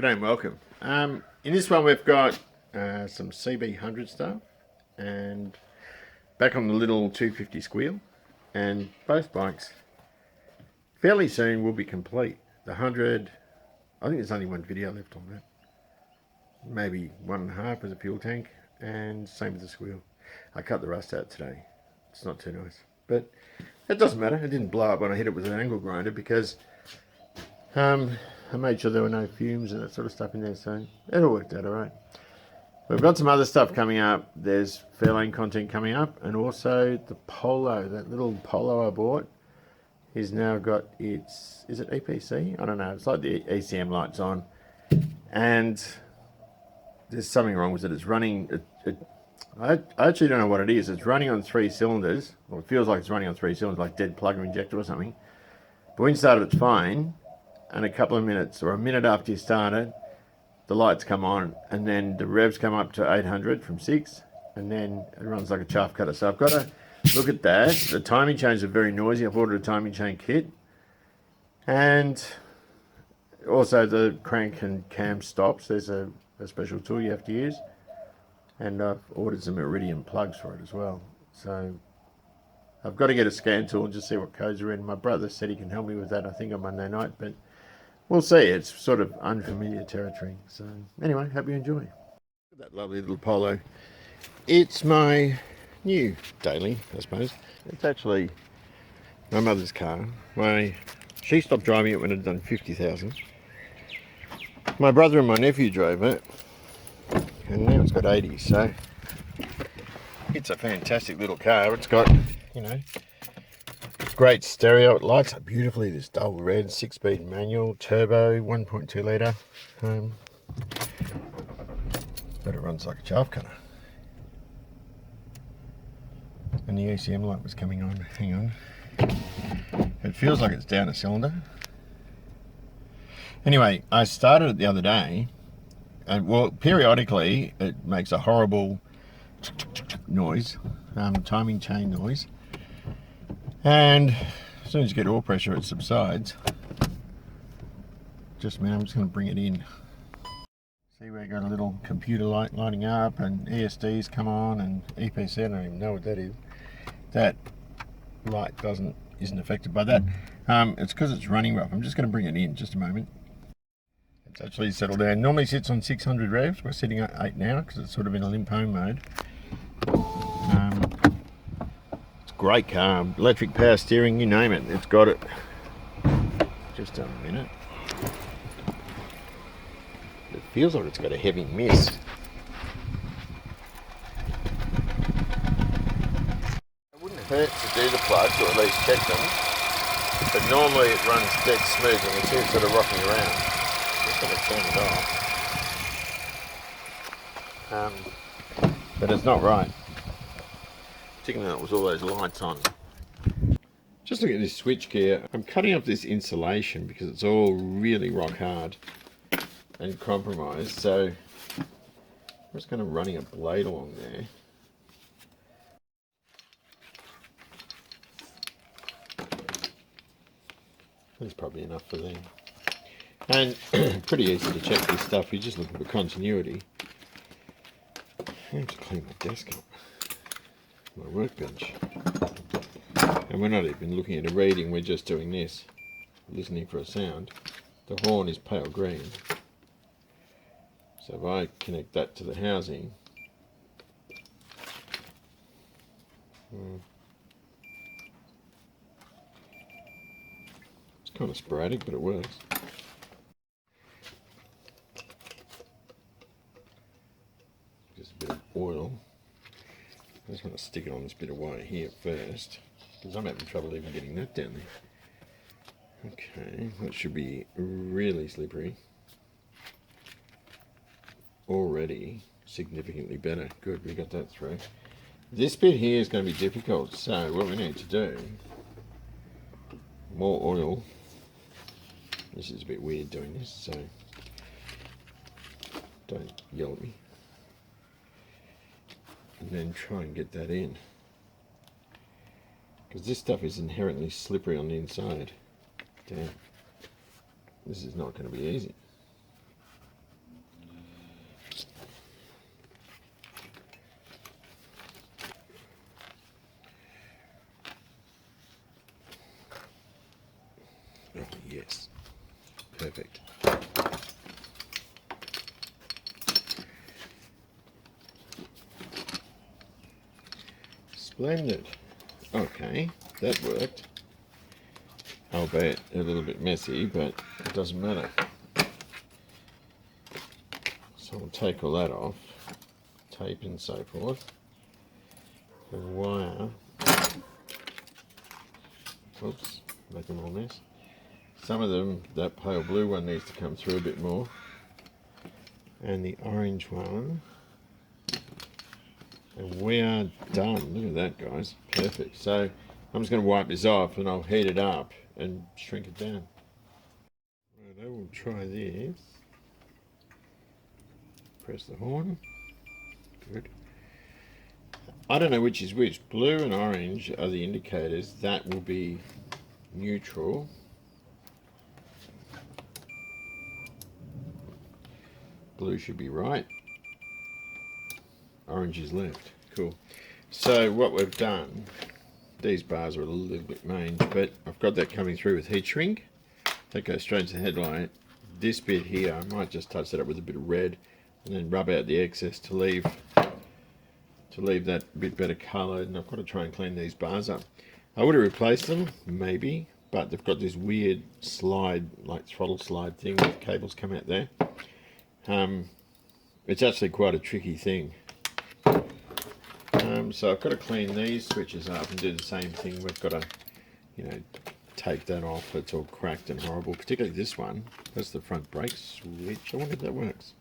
G'day and welcome. In this one we've got some CB100 stuff and back on the little 250 squeal, and both bikes fairly soon will be complete. The 100, I think there's only one video left on that, maybe 1.5 as a fuel tank, and same with the squeal. I cut the rust out today. It's not too nice, but it doesn't matter. It didn't blow up when I hit it with an angle grinder because I made sure there were no fumes and that sort of stuff in there, so it all worked out alright. We've got some other stuff coming up. There's Fairlane content coming up, and also the Polo, that little Polo I bought, is now got its, is it EPC? I don't know, it's like the ECM lights on, and there's something wrong with it. It's running, I actually don't know what it is. It's running on 3 cylinders, or it feels like it's running on 3 cylinders, like dead plug or injector or something. But when you start it, it's fine. And a couple of minutes or a minute after you start it, the lights come on, and then the revs come up to 800 from 6, and then it runs like a chaff cutter. So I've got to look at that. The timing chains are very noisy. I've ordered a timing chain kit, and also the crank and cam stops. There's a special tool you have to use, and I've ordered some Iridium plugs for it as well. So I've got to get a scan tool and just see what codes are in. My brother said he can help me with that, I think, on Monday night, but we'll see. It's sort of unfamiliar territory. So anyway, hope you enjoy. That lovely little Polo. It's my new daily, I suppose. It's actually my mother's car. She stopped driving it when it had done 50,000. My brother and my nephew drove it, and now it's got 80. So it's a fantastic little car. It's got, you know, great stereo. It lights up beautifully. This dull red 6-speed manual, turbo, 1.2 litre. But it runs like a chaff cutter. And the ECM light was coming on. Hang on. It feels like it's down a cylinder. Anyway, I started it the other day, and well, periodically it makes a horrible noise, timing chain noise. And as soon as you get oil pressure, it subsides. I'm just going to bring it in. See, we've got a little computer light lighting up, and ESDs come on, and EPC, I don't even know what that is. That light isn't affected by that. It's because it's running rough. I'm just going to bring it in just a moment. It's actually settled down. Normally sits on 600 revs. We're sitting at 8 now because it's sort of in a limp home mode. Great car, electric power steering, you name it, it's got it. Just a minute. It feels like it's got a heavy miss. It wouldn't hurt to do the plugs, or at least check them, but normally it runs dead smooth and it's sort of rocking around. Just going to turn it off. But it's not right. Particularly that was all those lights on. Just look at this switch gear. I'm cutting up this insulation because it's all really rock hard and compromised. So I'm just going to running a blade along there. That's probably enough for them. And pretty easy to check this stuff. You're just looking for continuity. I have to clean my desk up. My workbench, and we're not even looking at a reading, we're just doing this, listening for a sound. The horn is pale green, so if I connect that to the housing, it's kind of sporadic, but it works. Just a bit of oil. I just want to stick it on this bit of wire here first, because I'm having trouble even getting that down there. Okay, that should be really slippery. Already significantly better. Good, we got that through. This bit here is going to be difficult, so what we need to do, more oil. This is a bit weird doing this, so don't yell at me. And then try and get that in, because this stuff is inherently slippery on the inside. Damn, this is not going to be easy. blended. Okay, that worked. Albeit a little bit messy, but it doesn't matter. So we'll take all that off, tape and so forth. The wire, oops, making a little mess. Some of them, that pale blue one needs to come through a bit more. And the orange one. And we are done. Look at that, guys. Perfect. So I'm just going to wipe this off and I'll heat it up and shrink it down. Right, I will try this. Press the horn. Good. I don't know which is which. Blue and orange are the indicators. That will be neutral. Blue should be right. Orange is left. Cool. So what we've done, these bars are a little bit mange, but I've got that coming through with heat shrink. That goes straight to the headlight. This bit here, I might just touch that up with a bit of red and then rub out the excess to leave that a bit better coloured. And I've got to try and clean these bars up. I would have replaced them, maybe, but they've got this weird slide, like throttle slide thing with cables come out there. It's actually quite a tricky thing. So I've got to clean these switches up and do the same thing. We've got to, take that off. It's all cracked and horrible, particularly this one. That's the front brake switch. I wonder if that works.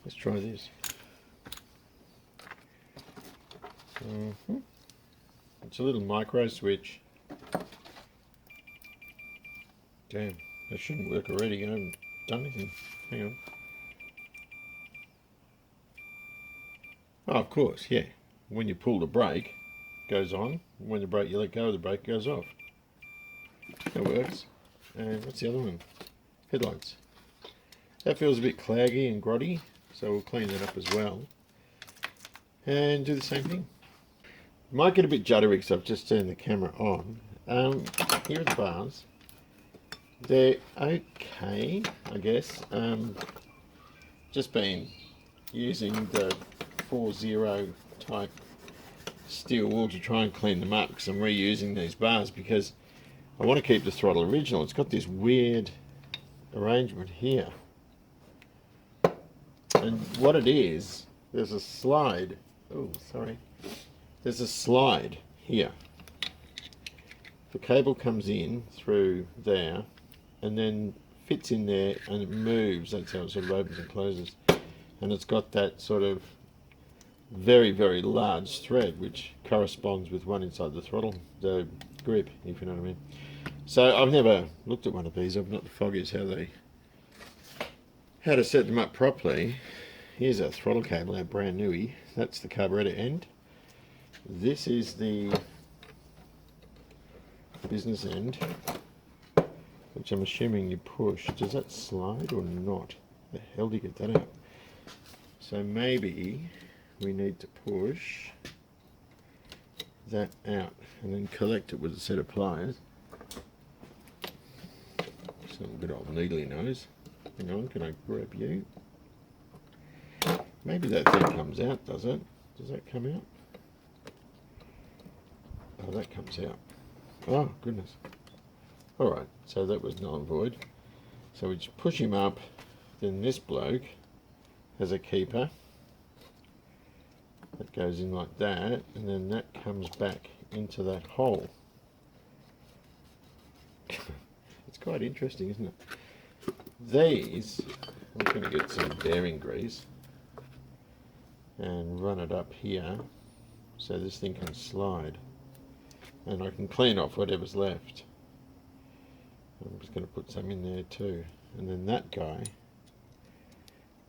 Let's try this. It's a little micro switch. Damn, that shouldn't work already. I haven't done anything. Hang on. Oh, of course, yeah. When you pull the brake, it goes on. When you let go of the brake, it goes off. That works. And what's the other one? Headlights. That feels a bit claggy and grotty, so we'll clean that up as well. And do the same thing. Might get a bit juddery because I've just turned the camera on. Here are the bars. They're okay, I guess. Just been using the 4-0 type steel wool to try and clean them up because I'm reusing these bars because I want to keep the throttle original. It's got this weird arrangement here. And what it is, there's a slide. Oh, sorry. There's a slide here. The cable comes in through there and then fits in there and it moves. That's how it sort of opens and closes. And it's got that sort of very, very large thread which corresponds with one inside the throttle, the grip, if you know what I mean. So I've never looked at one of these. I'm not the foggiest how to set them up properly. Here's our throttle cable, our brand newie. That's the carburetor end. This is the business end, which I'm assuming you push. Does that slide or not? The hell do you get that out? So maybe we need to push that out and then collect it with a set of pliers. Some good old needly nose. Hang on, can I grab you? Maybe that thing comes out, does it? Does that come out? Oh, that comes out. Oh, goodness. Alright, so that was null and void. So we just push him up, then this bloke has a keeper. That goes in like that, and then that comes back into that hole. It's quite interesting, isn't it? These, I'm going to get some bearing grease and run it up here so this thing can slide. And I can clean off whatever's left. I'm just going to put some in there too. And then that guy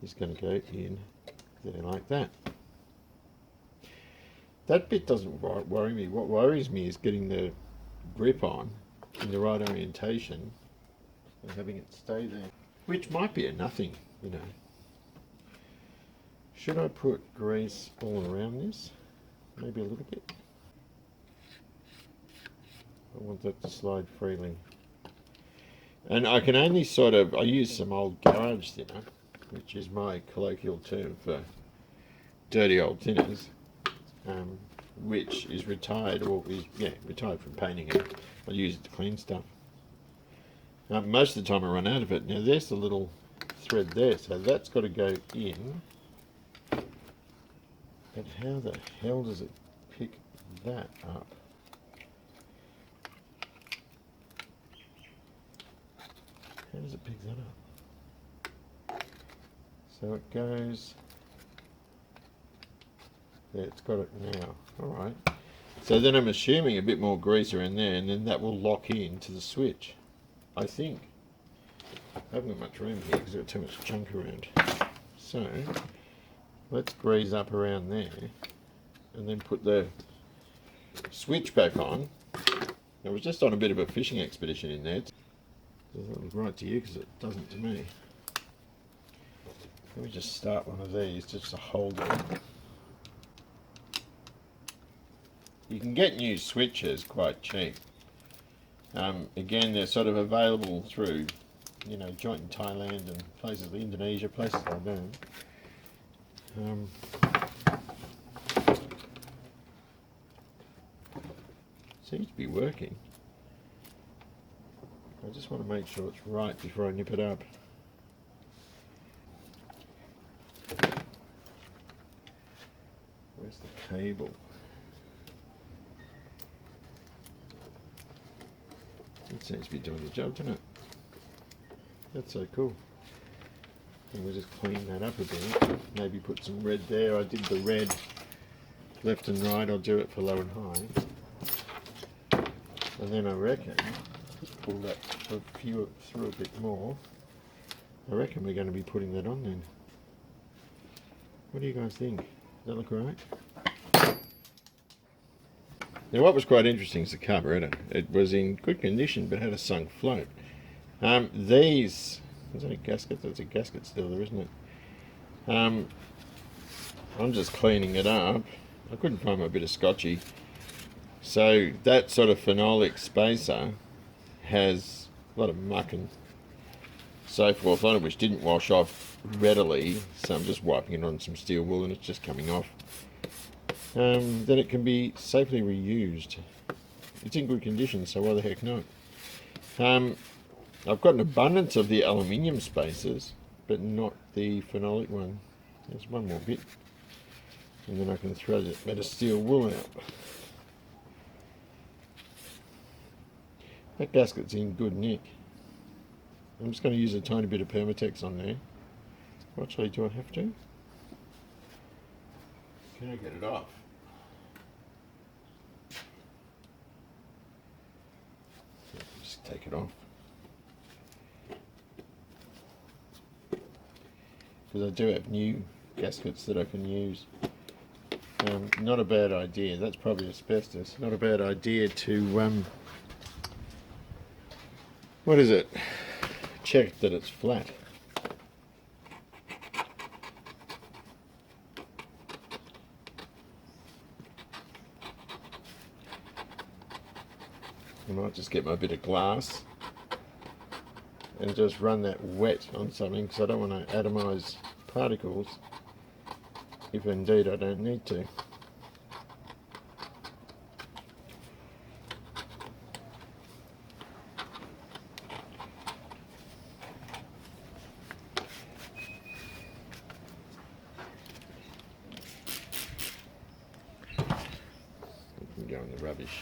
is going to go in there like that. That bit doesn't worry me. What worries me is getting the grip on in the right orientation and having it stay there. Which might be a nothing, you know. Should I put grease all around this? Maybe a little bit. I want that to slide freely. And I can only I use some old garage thinner, which is my colloquial term for dirty old thinners. which is retired, or is retired from painting it. I use it to clean stuff. Most of the time I run out of it. Now there's the little thread there, so that's got to go in. But how the hell does it pick that up? How does it pick that up? So it goes there, it's got it now. Alright. So then I'm assuming a bit more grease around there, and then that will lock into the switch. I think. I haven't got much room here because I've got too much junk around. So let's grease up around there and then put the switch back on. I was just on a bit of a fishing expedition in there. Doesn't look right to you because it doesn't to me. Let me just start one of these just to hold it. You can get new switches quite cheap. Again, they're sort of available through, you know, joint in Thailand and places like Indonesia, places like that. Seems to be working. I just want to make sure it's right before I nip it up. Where's the cable? It seems to be doing the job, doesn't it? That's so cool. And we'll just clean that up a bit. Maybe put some red there. I did the red left and right. I'll do it for low and high. And then I reckon, just pull that through a bit more. I reckon we're going to be putting that on then. What do you guys think? Does that look right? Now what was quite interesting is the carburetor. It was in good condition but had a sunk float. These, is that a gasket? That's a gasket still there, isn't it? I'm just cleaning it up. I couldn't find my bit of scotchy. So that sort of phenolic spacer has a lot of muck and so forth on it, which didn't wash off readily. So I'm just wiping it on some steel wool and it's just coming off. Then it can be safely reused. It's in good condition, so why the heck not? I've got an abundance of the aluminium spacers, but not the phenolic one. There's one more bit, and then I can throw that bit of steel wool out. That gasket's in good nick. I'm just going to use a tiny bit of Permatex on there. Actually, do I have to? Can I get it off? Just take it off. Because I do have new gaskets that I can use. Not a bad idea. That's probably asbestos. Not a bad idea to what is it? Check that it's flat. I might just get my bit of glass and just run that wet on something because I don't want to atomize particles if indeed I don't need to. It can go in the rubbish.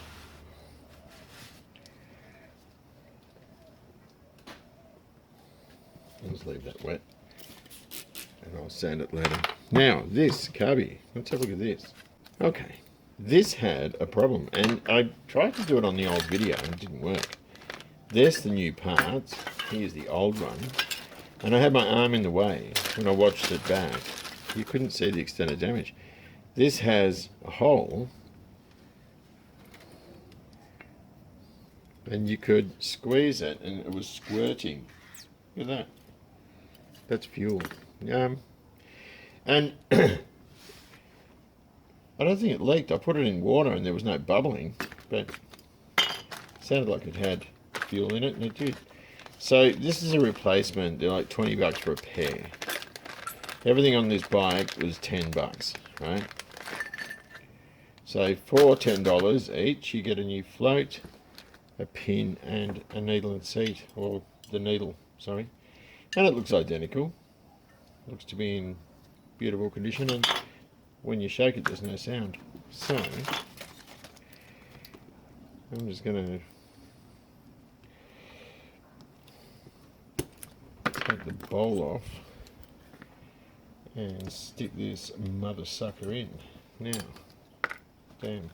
I'll just leave that wet and I'll sand it later. Now this carby, let's have a look at this. Okay, this had a problem and I tried to do it on the old video and it didn't work. There's the new parts, here's the old one, and I had my arm in the way when I watched it back. You couldn't see the extent of damage. This has a hole and you could squeeze it and it was squirting. Look at that. That's fuel. And I don't think it leaked. I put it in water and there was no bubbling, but it sounded like it had fuel in it, and it did. So this is a replacement. They're like 20 bucks for a pair. Everything on this bike was 10 bucks, right? So for $10 each, you get a new float, a pin, and a needle and seat, or the needle, sorry. And it looks identical. Looks to be in beautiful condition, and when you shake it, there's no sound. So I'm just going to take the bowl off and stick this mother sucker in. Now, damn,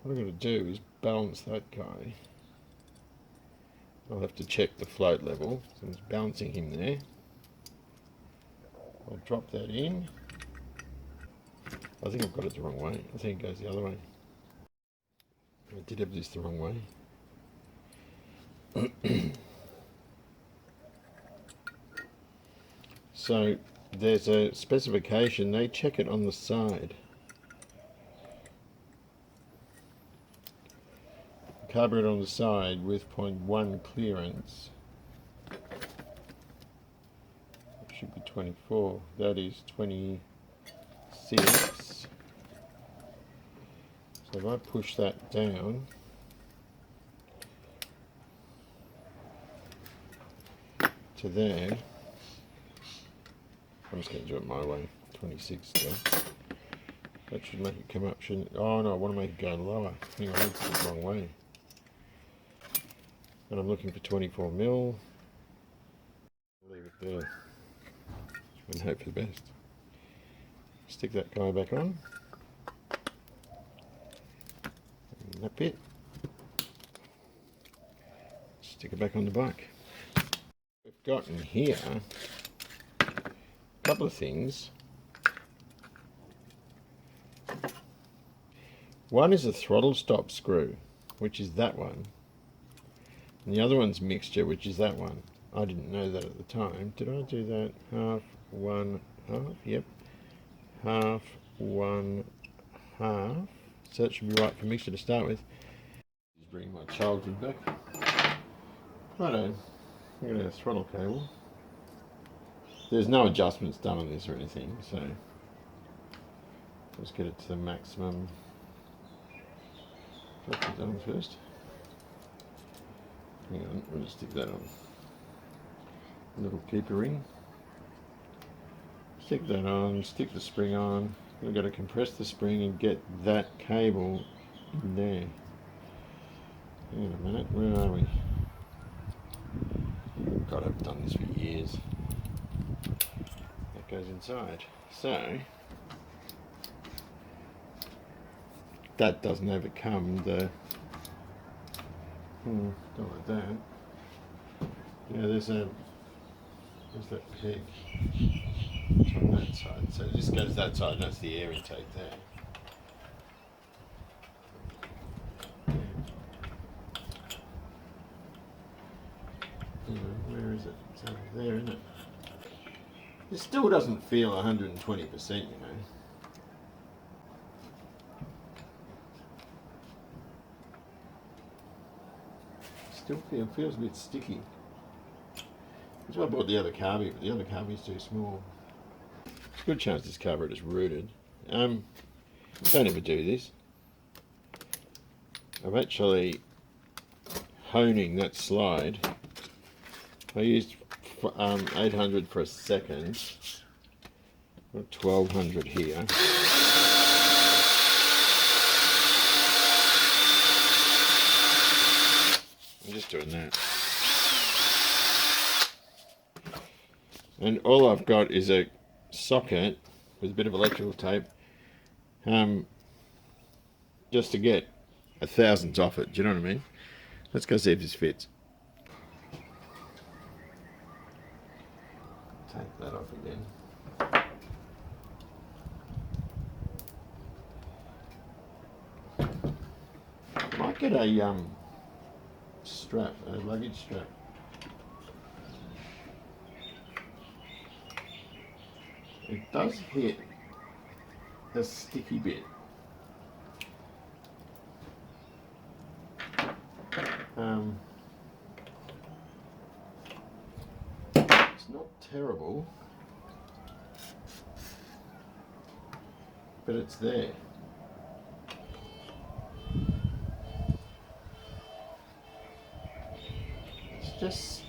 what I've got to do is balance that guy. I'll have to check the float level, so it's balancing him there. I'll drop that in. I think I've got it the wrong way. I think it goes the other way. I did have this the wrong way. So there's a specification, they check it on the side. Carburetor on the side with 0.1 clearance. It should be 24. That is 26. So if I push that down, to there, I'm just going to do it my way, 26 still. That should make it come up, shouldn't it? Oh no, I want to make it go lower. Hang on, that's the wrong way. And I'm looking for 24 mil. Leave it there and hope for the best. Stick that guy back on. And that bit. Stick it back on the bike. We've got in here a couple of things. One is a throttle stop screw, which is that one. And the other one's mixture, which is that one. I didn't know that at the time. Did I do that? Half, one, half? Yep. Half, one, half. So that should be right for mixture to start with. Just bring my childhood back. Righto. I'm going to have a throttle cable. There's no adjustments done on this or anything, so let's get it to the maximum. Drop it down first. Hang on, we'll just stick that on. A little keeper ring. Stick that on, stick the spring on. We've got to compress the spring and get that cable in there. Hang on a minute, where are we? God, I've done this for years. That goes inside. So, that doesn't overcome the don't like that. Yeah, there's that peg. It's on that side. So this goes that side, and that's the air intake there. Where is it? It's over there, isn't it? It still doesn't feel 120%, you know. Still feels a bit sticky. That's why I bought the other carby, but the other carby is too small. There's a good chance this carburetor is rooted. Don't ever do this. I'm actually honing that slide. I used 800 for a second. Got 1200 here. I'm just doing that. And all I've got is a socket with a bit of electrical tape, just to get a thousandths off it. Do you know what I mean? Let's go see if this fits. Take that off again. Might get a strap, a luggage strap. It does hit a sticky bit. It's not terrible, but it's there. just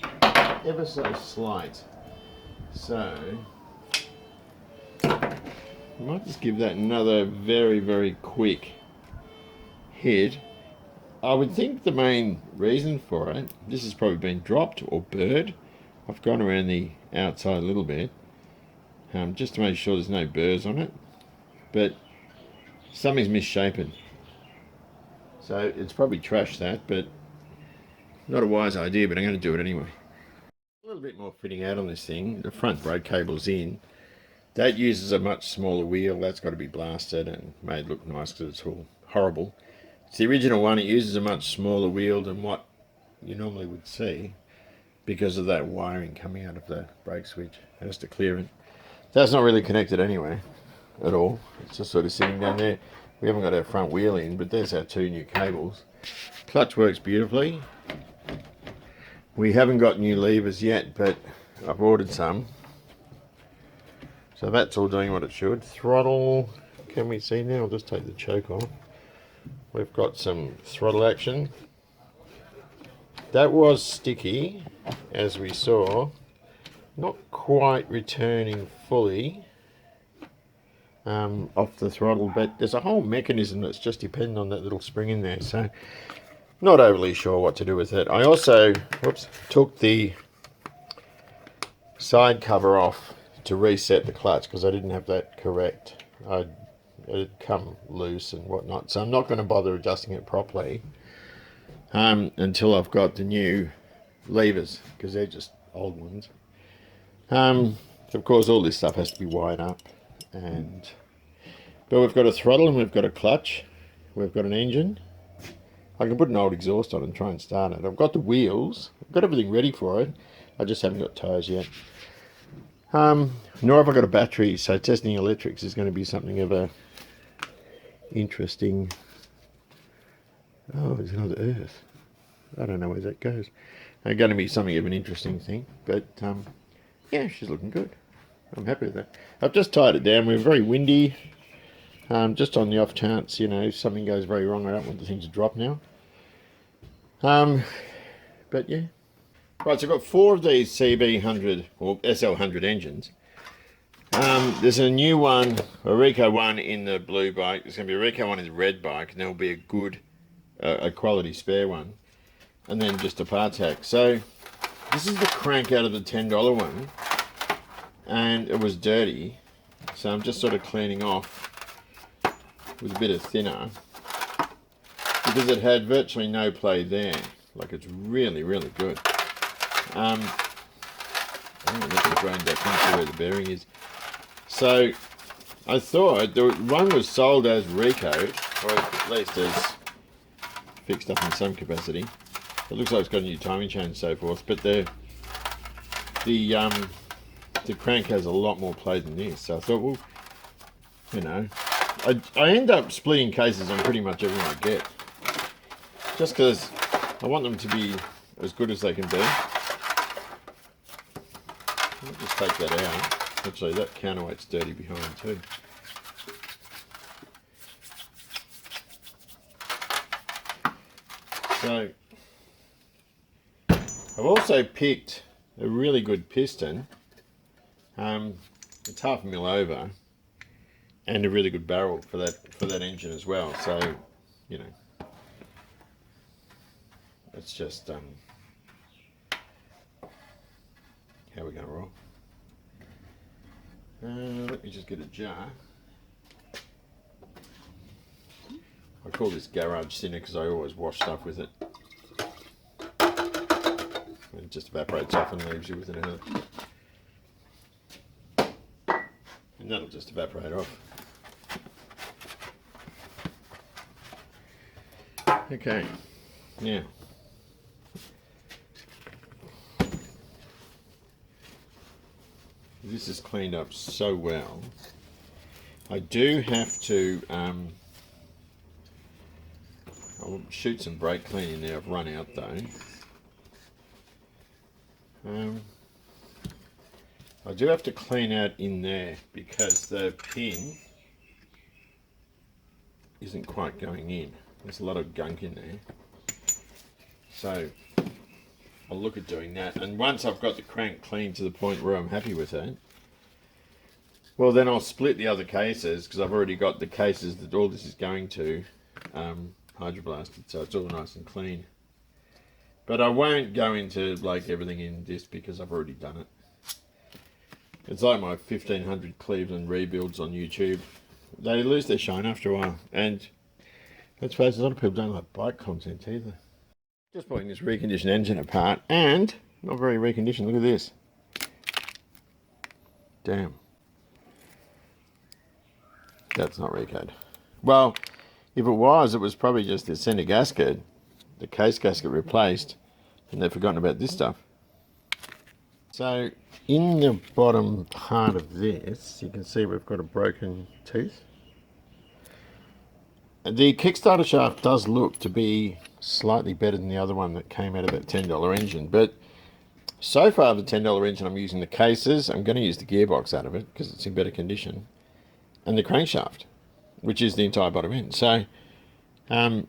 ever so slight. So I might just give that another very, very quick hit. I would think the main reason for it, this has probably been dropped or burred. I've gone around the outside a little bit, just to make sure there's no burrs on it, but something's misshapen. So it's probably trashed that, but not a wise idea, but I'm going to do it anyway. A little bit more fitting out on this thing. The front brake cable's in. That uses a much smaller wheel. That's got to be blasted and made look nice because it's all horrible. It's the original one. It uses a much smaller wheel than what you normally would see because of that wiring coming out of the brake switch. It has to clear it. That's not really connected anyway at all. It's just sort of sitting down there. We haven't got our front wheel in, but there's our two new cables. Clutch works beautifully. We haven't got new levers yet, but I've ordered some. So that's all doing what it should. Throttle, can we see now? I'll just take the choke off. We've got some throttle action. That was sticky, as we saw. Not quite returning fully off the throttle, but there's a whole mechanism that's just dependent on that little spring in there. So not overly sure what to do with it. I also, took the side cover off to reset the clutch because I didn't have that correct. It had come loose and whatnot, so I'm not going to bother adjusting it properly until I've got the new levers, because they're just old ones. Of course, all this stuff has to be wired up, but we've got a throttle and we've got a clutch, we've got an engine. I can put an old exhaust on and try and start it. I've got the wheels, I've got everything ready for it. I just haven't got tyres yet. Nor have I got a battery, so testing electrics is going to be something of a interesting. Oh, there's another earth. I don't know where that goes. It's going to be something of an interesting thing, but yeah, she's looking good. I'm happy with that. I've just tied it down. We're very windy. Just on the off chance, something goes very wrong. I don't want the thing to drop now. But yeah. Right, so I've got 4 of these CB100 or SL100 engines. There's a new one, a Rico one in the blue bike. There's going to be a Rico one in the red bike, and there'll be a good, a quality spare one. And then just a parts hack. So this is the crank out of the $10 one, and it was dirty. So I'm just sort of cleaning off with a bit of thinner because it had virtually no play there. Like, it's really, really good. Let me grind back into where the bearing is. So I thought the one was sold as Rico, or at least as fixed up in some capacity. It looks like it's got a new timing chain and so forth, but the crank has a lot more play than this. So I thought, well, I end up splitting cases on pretty much everything I get, just because I want them to be as good as they can be. I'll just take that out. Actually, that counterweight's dirty behind too. So I've also picked a really good piston. It's 1/2 mil over, and a really good barrel for that engine as well. So, it's just how we're going to roll. Let me just get a jar. I call this garage thinner because I always wash stuff with it. It just evaporates off and leaves you with an earth. And that'll just evaporate off. Okay, now this is cleaned up so well. I do have to I'll shoot some brake clean in there. I've run out though. I do have to clean out in there because the pin isn't quite going in. There's a lot of gunk in there. So I'll look at doing that. And once I've got the crank clean to the point where I'm happy with it, well, then I'll split the other cases, because I've already got the cases that all this is going to hydroblasted, so it's all nice and clean. But I won't go into like everything in this because I've already done it. It's like my 1500 Cleveland rebuilds on YouTube. They lose their shine after a while, and let's face it, a lot of people don't like bike content either. Just pulling this reconditioned engine apart, and not very reconditioned. Look at this. Damn. That's not recode. Well, if it was probably just the center gasket, the case gasket replaced, and they've forgotten about this stuff. So in the bottom part of this, you can see we've got a broken tooth. The Kickstarter shaft does look to be slightly better than the other one that came out of that $10 engine, but so far the $10 engine, I'm using the cases. I'm going to use the gearbox out of it because it's in better condition, and the crankshaft, which is the entire bottom end. So, you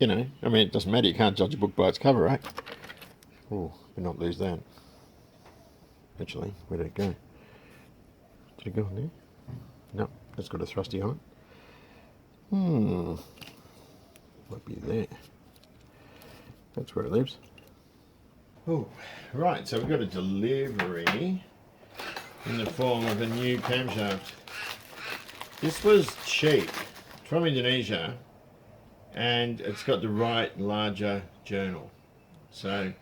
know, I mean, it doesn't matter. You can't judge a book by its cover, right? Oh, but not lose that. Actually, where did it go? Did it go on there? No, it's got a thrusty on it. Might be there. That's where it lives. Oh, right, so we've got a delivery in the form of a new camshaft. This was cheap, from Indonesia, and it's got the right larger journal. So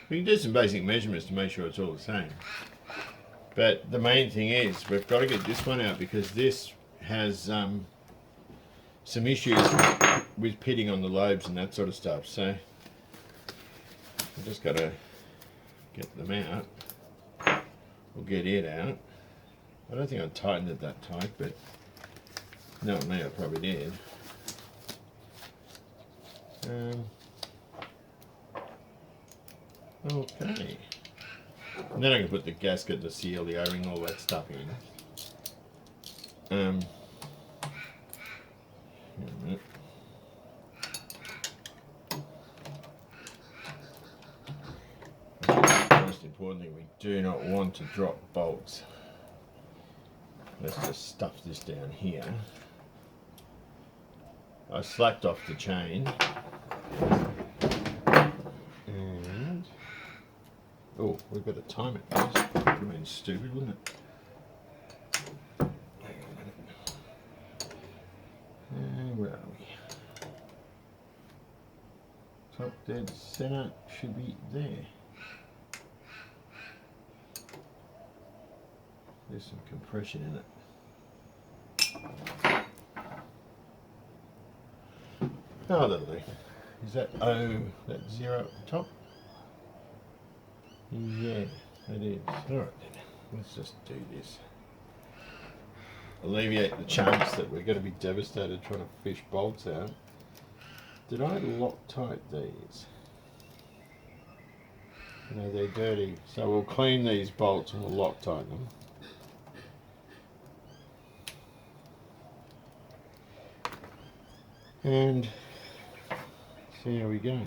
we can do some basic measurements to make sure it's all the same. But the main thing is we've got to get this one out because this has some issues with pitting on the lobes and that sort of stuff. So we've just got to get them out. We'll get it out. I don't think I tightened it that tight, but knowing me, I probably did. Okay. And then I can put the gasket, the seal, the O-ring, all that stuff in. Most importantly, we do not want to drop bolts. Let's just stuff this down here. I slacked off the chain. And oh, we've got to time it first. That would have been stupid, wouldn't it? Hang on a minute. And where are we? Top dead center should be there. There's some compression in it. Oh, that'll do. Is that that 0 at the top? Yeah, it is. Alright then, let's just do this. Alleviate the chance that we're going to be devastated trying to fish bolts out. Did I Loctite these? No, they're dirty. So we'll clean these bolts and we'll Loctite them. And see how we go.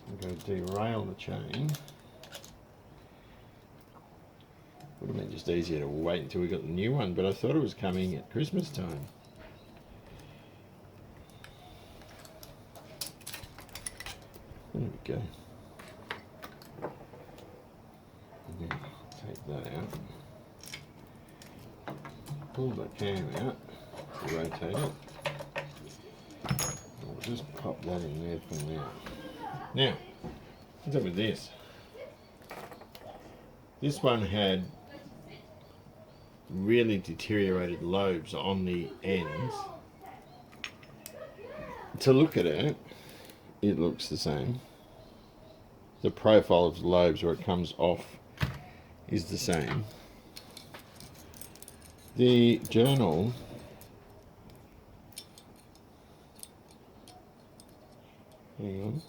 I'm going to derail the chain. Would have been just easier to wait until we got the new one, but I thought it was coming at Christmas time. There we go. Take that out. Pull the cam out to rotate it. We'll just pop that in there for now. Now, what's up with this? This one had really deteriorated lobes on the ends. To look at it, it looks the same. The profile of the lobes where it comes off is the same. The journal hang on,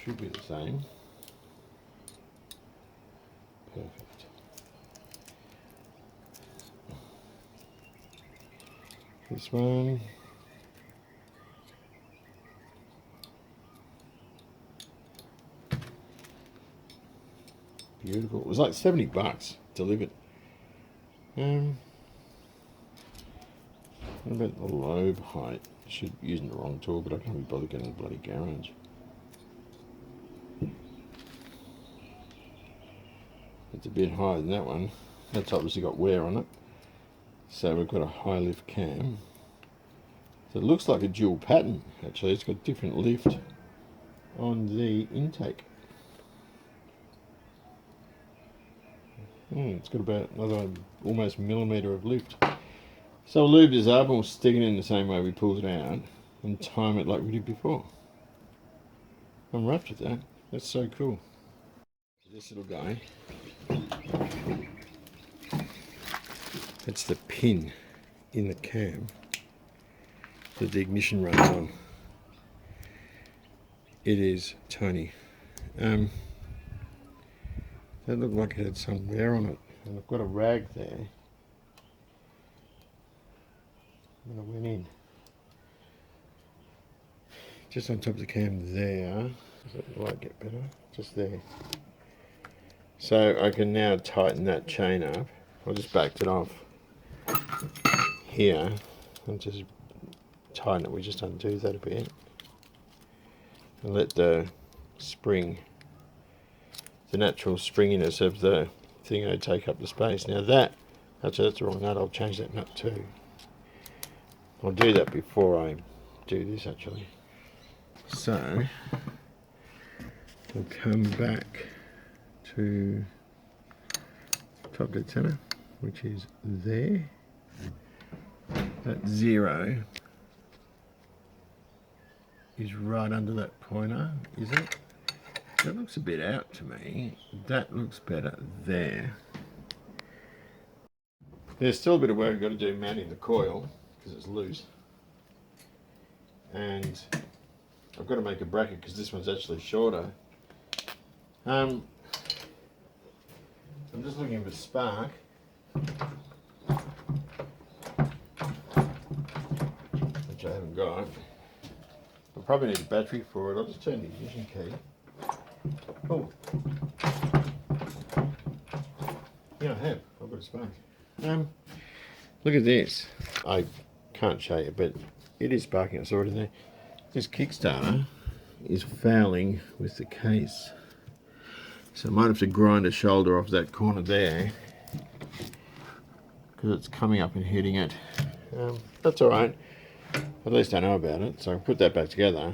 should be the same. Perfect. This one. Beautiful. It was like $70 delivered. What about the lobe height? I should be using the wrong tool, but I can't be bothered getting the bloody garage. It's a bit higher than that one. That's obviously got wear on it. So we've got a high lift cam. So it looks like a dual pattern, actually. It's got different lift on the intake. It's got about another almost millimetre of lift. So we'll lube this up and we'll stick it in the same way we pulled it out and time it like we did before. I'm wrapped with that. That's so cool. This little guy, that's the pin in the cam that the ignition runs on. It is tiny. That looked like it had some wear on it, and I've got a rag there. When I went in, just on top of the cam there. Does that light get better? Just there. So I can now tighten that chain up. I just backed it off here and just tighten it. We just undo that a bit and let the spring, the natural springiness of the thing take up the space. Now that's the wrong nut. I'll change that nut too. I'll do that before I do this actually. So we'll come back to top dead center, which is there. That 0 is right under that pointer, isn't it? That looks a bit out to me. That looks better there. There's still a bit of work I've got to do mounting the coil because it's loose. And I've got to make a bracket because this one's actually shorter. I'm just looking for spark. Which I haven't got. I'll probably need a battery for it. I'll just turn the ignition key. Oh. Yeah, I have. I've got a spark. Look at this. I can't show you, but it is sparking. I saw it in there. This Kickstarter is fouling with the case. So I might have to grind a shoulder off that corner there because it's coming up and hitting it. That's alright. At least I know about it. So I'll put that back together.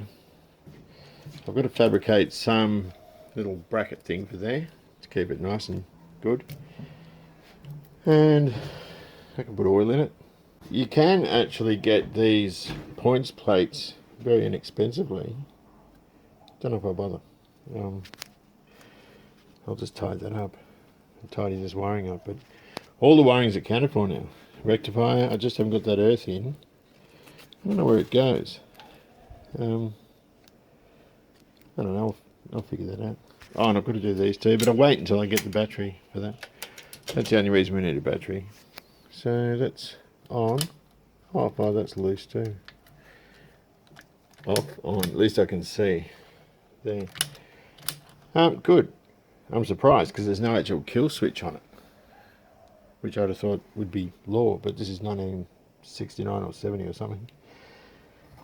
I've got to fabricate some little bracket thing for there to keep it nice and good. And I can put oil in it. You can actually get these points plates very inexpensively. Don't know if I'll bother. I'll just tie that up and tidy this wiring up. But all the wiring's accounted for now. Rectifier, I just haven't got that earth in. I don't know where it goes. I don't know, I'll figure that out. Oh, and I've got to do these too, but I'll wait until I get the battery for that. That's the only reason we need a battery. So that's on. Oh, that's loose too. Off, on, at least I can see. There. Good. I'm surprised because there's no actual kill switch on it, which I'd have thought would be law, but this is 1969 or 70 or something.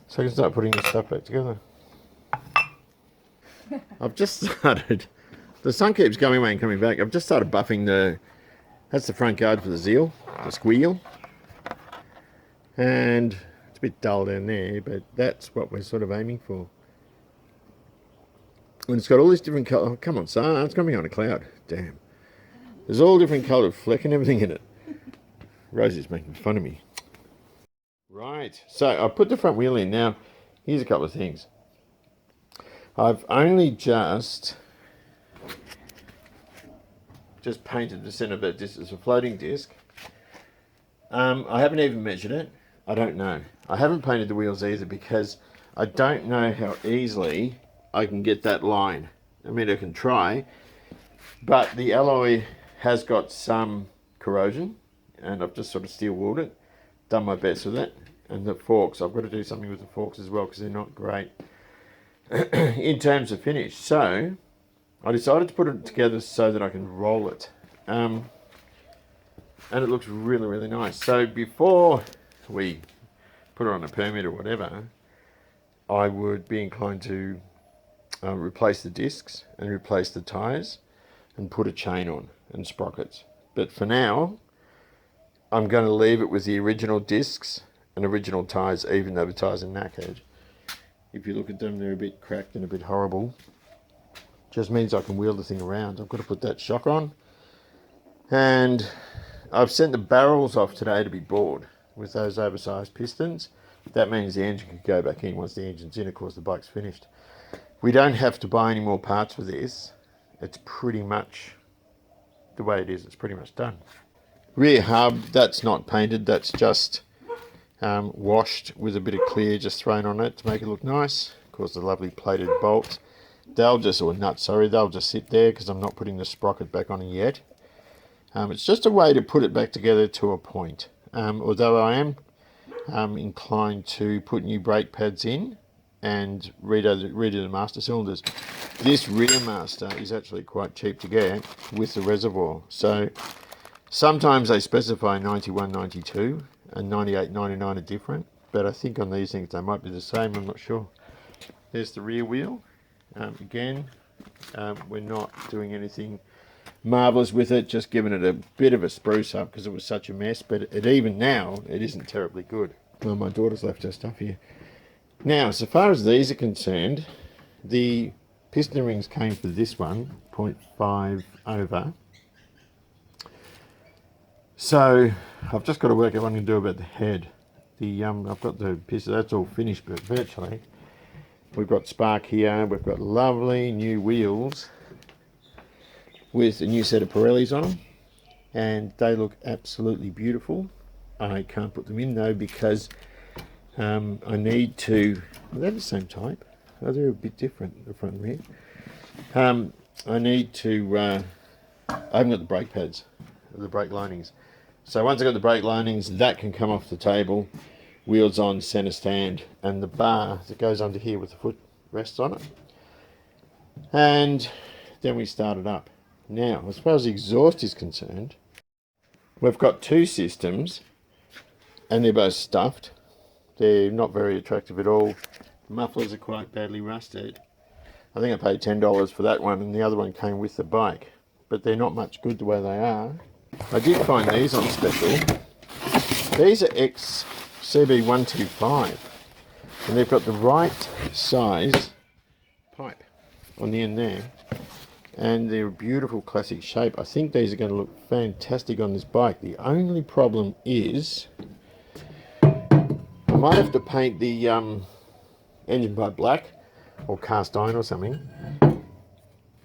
So I can start putting this stuff back together. I've just started, the sun keeps going away and coming back. I've just started buffing that's the front guard for the Zeal, the squeal. And it's a bit dull down there, but that's what we're sort of aiming for. And it's got all these different colours. Oh, come on, son, it's going to be on a cloud. Damn. There's all different coloured fleck and everything in it. Rosie's making fun of me. Right, so I put the front wheel in. Now, here's a couple of things. I've only just painted the centre of that disc as a floating disc. I haven't even measured it. I don't know. I haven't painted the wheels either because I don't know how easily I can get that line. I mean, I can try, but the alloy has got some corrosion and I've just sort of steel wooled it, done my best with it. and the forks. I've got to do something with the forks as well because they're not great in terms of finish. So I decided to put it together so that I can roll it. And it looks really, really nice. So before we put it on a permit or whatever, I would be inclined to replace the discs and replace the tyres and put a chain on and sprockets. But for now, I'm going to leave it with the original discs and original tyres, even though the tyres are knackered. If you look at them, they're a bit cracked and a bit horrible. Just means I can wheel the thing around. I've got to put that shock on. And I've sent the barrels off today to be bored with those oversized pistons. That means the engine can go back in. Once the engine's in, of course, the bike's finished. We don't have to buy any more parts for this. It's pretty much the way it is. It's pretty much done. Rear hub, that's not painted. That's just washed with a bit of clear just thrown on it to make it look nice. Of course, the lovely plated bolts. They'll just sit there because I'm not putting the sprocket back on it yet. It's just a way to put it back together to a point. Although I am inclined to put new brake pads in and redo the master cylinders. This rear master is actually quite cheap to get with the reservoir. So sometimes they specify 91, 92 and 98, 99 are different. But I think on these things they might be the same, I'm not sure. There's the rear wheel. Again, we're not doing anything marvellous with it, just giving it a bit of a spruce up because it was such a mess. But even now, it isn't terribly good. Well, my daughter's left her stuff here. Now, so far as these are concerned, the piston rings came for this one, 0.5 over. So I've just got to work out what I'm going to do about the head. I've got the piston, that's all finished, but virtually. We've got spark here, we've got lovely new wheels with a new set of Pirellis on them, and they look absolutely beautiful. I can't put them in though because I need to, they're the same type, oh, they're a bit different, the front and rear. I need to, I haven't got the brake pads, the brake linings. So once I've got the brake linings, that can come off the table, wheels on, centre stand, and the bar that goes under here with the foot rests on it. And then we start it up. Now, as far as the exhaust is concerned, we've got two systems, and they're both stuffed. They're not very attractive at all. The mufflers are quite badly rusted. I think I paid $10 for that one, and the other one came with the bike. But they're not much good the way they are. I did find these on special. These are CB100, and they've got the right size pipe on the end there. And they're a beautiful classic shape. I think these are going to look fantastic on this bike. The only problem is I might have to paint the engine pipe black or cast iron or something.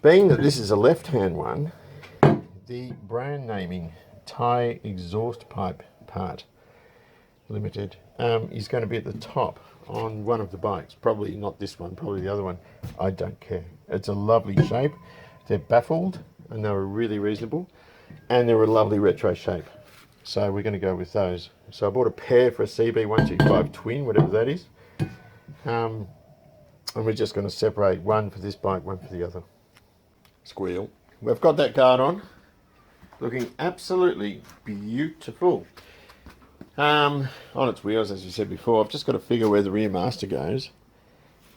Being that this is a left-hand one, the brand naming Thai exhaust pipe part limited is going to be at the top on one of the bikes. Probably not this one, probably the other one. I don't care. It's a lovely shape. They're baffled and they were really reasonable, and they're a lovely retro shape. So we're going to go with those. So I bought a pair for a CB125 twin, whatever that is. And we're just going to separate one for this bike, one for the other. Squeal. We've got that guard on, looking absolutely beautiful. On its wheels, as you said before. I've just got to figure where the rear master goes.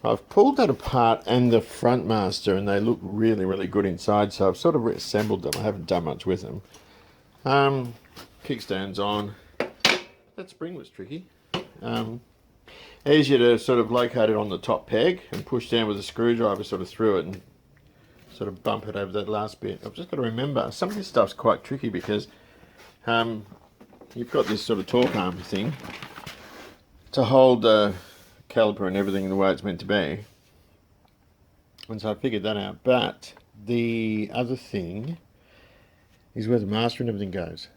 I've pulled that apart and the front master, and they look really, really good inside, so I've sort of reassembled them. I haven't done much with them. Kickstands on. That spring was tricky. Easier to sort of locate it on the top peg and push down with a screwdriver sort of through it and sort of bump it over that last bit. I've just got to remember, some of this stuff's quite tricky because you've got this sort of torque arm thing to hold the caliper and everything the way it's meant to be, and so I figured that out. But the other thing is where the master and everything goes.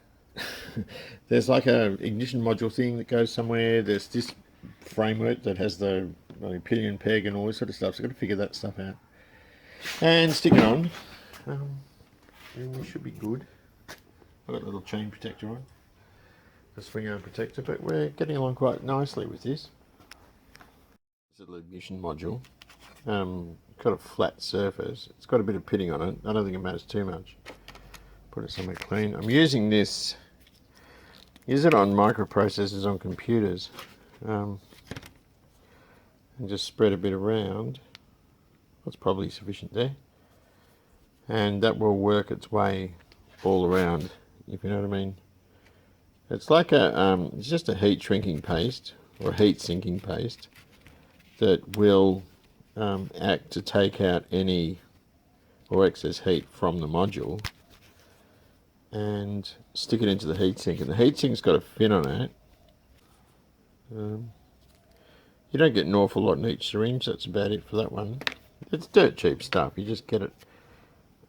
There's like a ignition module thing that goes somewhere. There's this framework that has the pillion peg and all this sort of stuff, so I've got to figure that stuff out and stick it on, and we should be good. I've got a little chain protector on. the swing arm protector, but we're getting along quite nicely with this. It's a ignition module. Got a flat surface. It's got a bit of pitting on it. I don't think it matters too much. Put it somewhere clean. I'm using this. Use it on microprocessors on computers, and just spread a bit around. That's probably sufficient there, and that will work its way all around, if you know what I mean. It's like it's just a heat shrinking paste or heat sinking paste that will act to take out any or excess heat from the module and stick it into the heatsink. And the heatsink's got a fin on it. You don't get an awful lot in each syringe. That's about it for that one. It's dirt cheap stuff. You just get it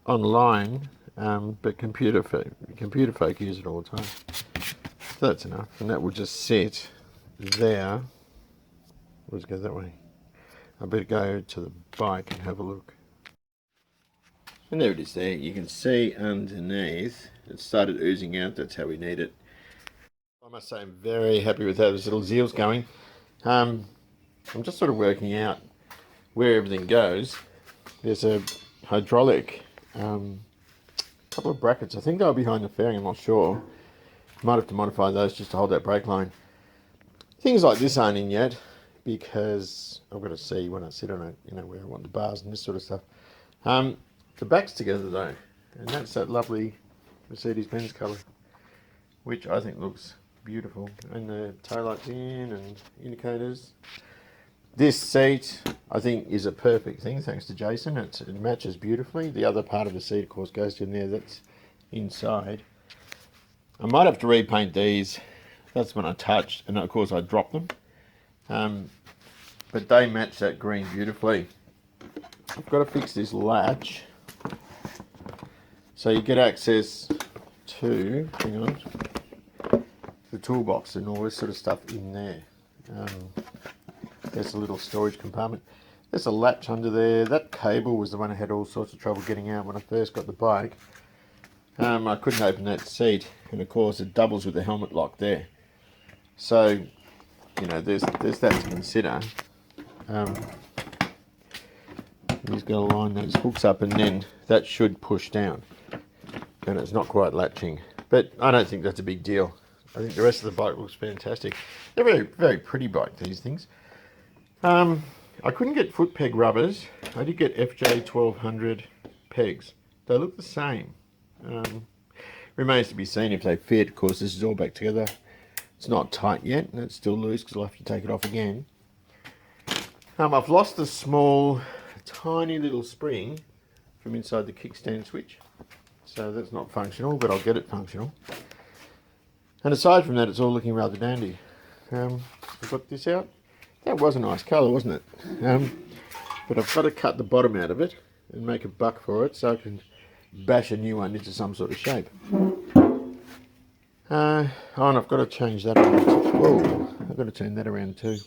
online, but computer folk use it all the time. So that's enough, and that will just sit there. Let's go that way. I better go to the bike and have a look. And there it is there. You can see underneath it started oozing out. That's how we need it. I must say I'm very happy with how this little Zeal's going. I'm just sort of working out where everything goes. There's a hydraulic couple of brackets. I think they were behind the fairing, I'm not sure. Might have to modify those just to hold that brake line. Things like this aren't in yet because I've got to see when I sit on it, you know, where I want the bars and this sort of stuff. The back's together though, and that's that lovely Mercedes-Benz colour, which I think looks beautiful. And the taillights in and indicators. This seat, I think, is a perfect thing, thanks to Jason. It matches beautifully. The other part of the seat, of course, goes in there. That's inside. I might have to repaint these. That's when I touched, and of course I dropped them. But they match that green beautifully. I've got to fix this latch so you get access to, hang on, the toolbox and all this sort of stuff in there. There's a little storage compartment. There's a latch under there. That cable was the one I had all sorts of trouble getting out when I first got the bike. I couldn't open that seat, and of course it doubles with the helmet lock there. So, you know, there's that to consider. He's got to line those hooks up, and then that should push down. And it's not quite latching, but I don't think that's a big deal. I think the rest of the bike looks fantastic. They're very, very pretty bike, these things. I couldn't get foot peg rubbers. I did get FJ 1200 pegs. They look the same. Remains to be seen if they fit. Of course, this is all back together. It's not tight yet, and it's still loose because I'll have to take it off again. I've lost a small, tiny little spring from inside the kickstand switch. So that's not functional, but I'll get it functional. And aside from that, it's all looking rather dandy. I've got this out. That was a nice colour, wasn't it? But I've got to cut the bottom out of it and make a buck for it so I can bash a new one into some sort of shape. Oh, and I've got to change that around. Whoa, I've got to turn that around too.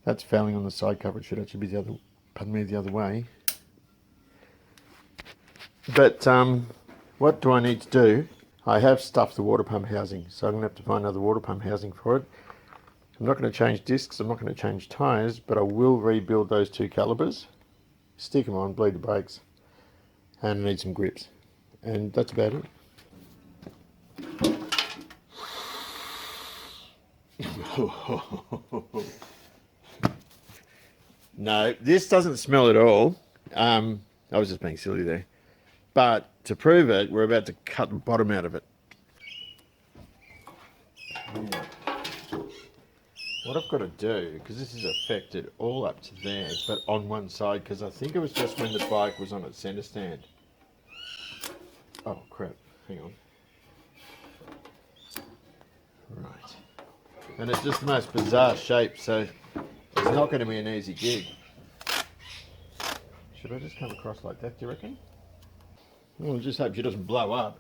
That's fouling on the side cover. It should actually be the other way. But what do I need to do? I have stuffed the water pump housing, so I'm going to have to find another water pump housing for it. I'm not going to change discs, I'm not going to change tyres, but I will rebuild those two calipers, stick them on, bleed the brakes, and I need some grips. And that's about it. No, this doesn't smell at all. I was just being silly there. But to prove it, we're about to cut the bottom out of it. What I've got to do, because this is affected all up to there, but on one side, because I think it was just when the bike was on its centre stand. Oh crap, hang on. Right. And it's just the most bizarre shape, so it's not going to be an easy gig. Should I just come across like that, do you reckon? Well, just hope she doesn't blow up.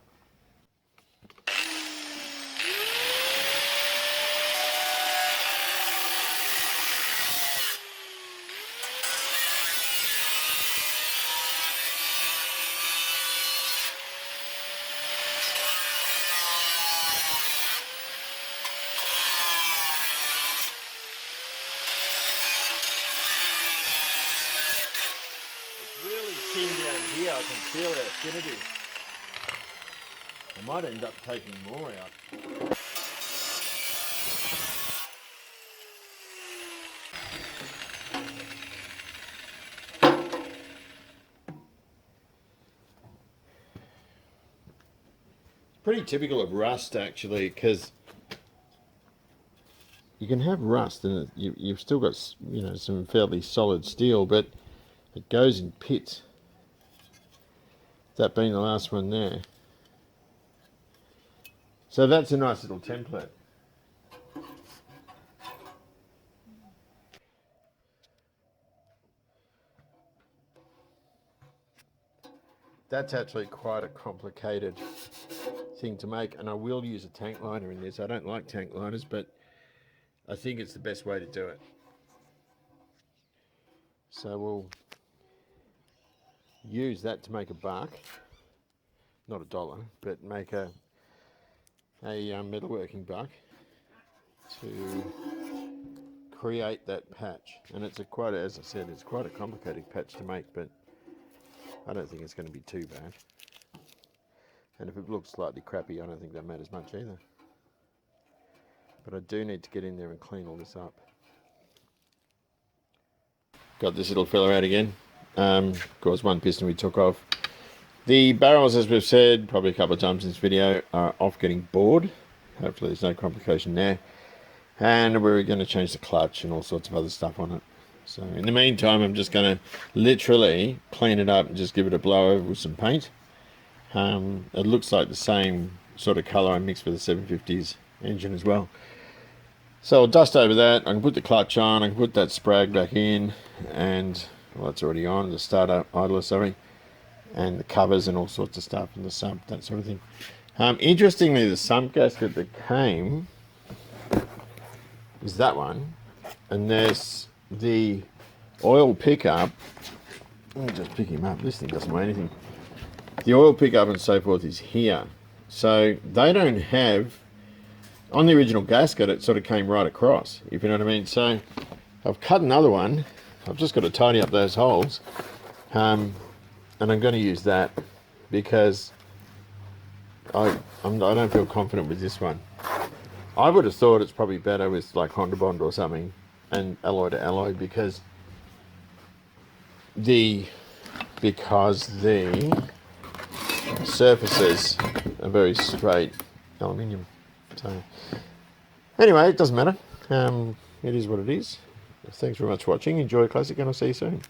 in down here, I can feel our affinity. I might end up taking more out. Pretty typical of rust actually, because you can have rust and you've still got, you know, some fairly solid steel, but it goes in pits. That being the last one there. So that's a nice little template. That's actually quite a complicated thing to make, and I will use a tank liner in this. I don't like tank liners, but I think it's the best way to do it. So we'll use that to make a buck, not $1, but make a metalworking buck to create that patch. And it's as I said, it's quite a complicated patch to make, but I don't think it's going to be too bad. And if it looks slightly crappy, I don't think that matters much either. But I do need to get in there and clean all this up. Got this little fella out again. Of course, one piston we took off. The barrels, as we've said probably a couple of times in this video, are off getting bored. Hopefully there's no complication there. And we're going to change the clutch and all sorts of other stuff on it. So in the meantime, I'm just going to literally clean it up and just give it a blow over with some paint. It looks like the same sort of colour I mixed with the 750's engine as well. So I'll dust over that. I can put the clutch on, I can put that sprag back in, and well, it's already on, the starter idler, sorry, and the covers and all sorts of stuff, and the sump, that sort of thing. Interestingly, the sump gasket that came is that one, and there's the oil pickup. Let me just pick him up. This thing doesn't weigh anything. The oil pickup and so forth is here. So they don't have, on the original gasket, it sort of came right across, if you know what I mean. So I've cut another one. I've just got to tidy up those holes. And I'm going to use that because I don't feel confident with this one. I would have thought it's probably better with like Honda Bond or something and alloy to alloy because the surfaces are very straight aluminium. So anyway, it doesn't matter. It is what it is. Thanks very much for watching. Enjoy Classic and I'll see you soon.